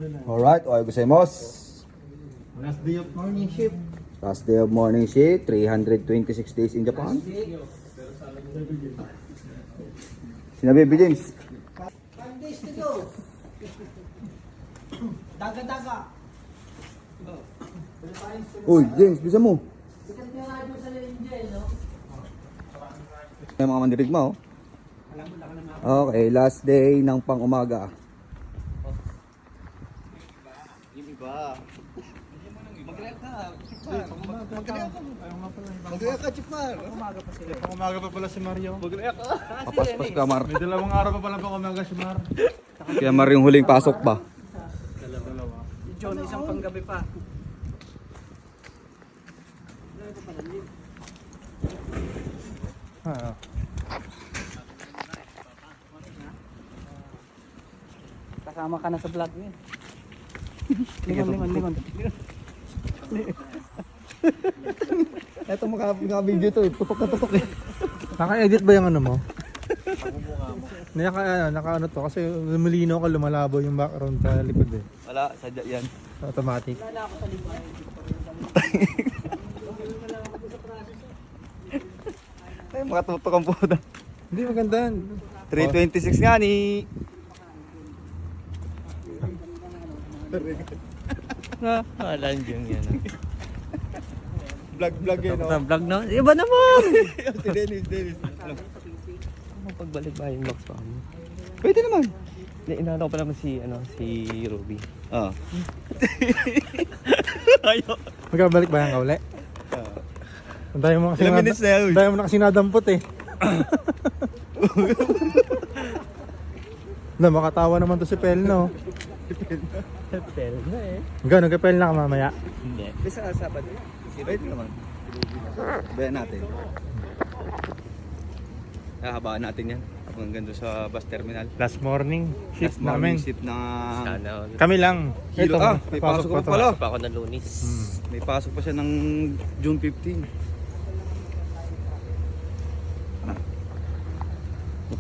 Alright, ohayo gozaimasu. Last day of morning shift. Last day of morning shift, 326 days in Japan. Sinabi, James. 5 days to go. Daga-daga. Uy, James, bisa mo. Sikat nga nga doon sa Angel, no? May mga mandirigma, oh. Okay, last day ng pang-umaga. Yung iba. Mag-react ka, Chipmar. Umaga pa pala si Mario. Mag-react ka. Papaspas ka, Mar. May dalawang araw pa pala pa umaga si Mar. Kaya Mar yung huling pasok ba? Dalawa. John, isang panggabi pa. Kasama ka na sa vlog niya. Lingon. Eto maka-video to, tutok na tutok eh. Naka-edit ba yung ano mo? Naka ano to kasi lumilinaw ka, lumalabo yung background sa likod eh. Wala, sadya yan. Automatic. Ay, makatutok ang puta. Hindi maganda yan. 326 nga ni. Alam yung yan. Vlog yun, no? Vlog na? Iba naman! Si Dennis. Pagbalik ba yung box pa mo? Pwede naman. Inaano ko pa naman si Ruby. Ah. Ayaw. Magkabalik ba yung kauli? Ang dami mo kasi Ilang minutes na yan, uy? Ang dami mo na kasi nadampot eh. Na, makatawa naman to si Pel, no? Pero na eh. Hanggang nagka-Pel na ka mamaya. Hindi. Bisa sa sabat. Pwede naman. Bayan natin. Hahabaan natin yan. Habang gando sa bus terminal. Last morning shift Last morning namin. shift na Sana. Kami lang. Hilo. May pasok pa pala. Pa ako ng Lunis. May pasok pa siya ng June 15.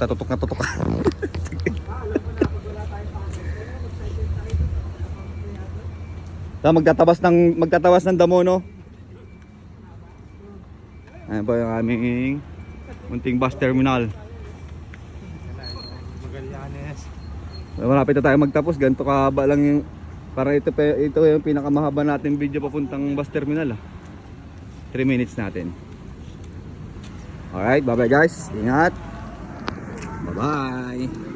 Tutok na tutok. magtatawas ng damo, no? Ayan po yung aming munting bus terminal. Magallanes. Malapit na tayo magtapos. Ganito kahaba lang yung para ito yung pinakamahaba natin video papuntang bus terminal. 3 minutes natin. Alright, bye bye guys. Ingat. Bye bye.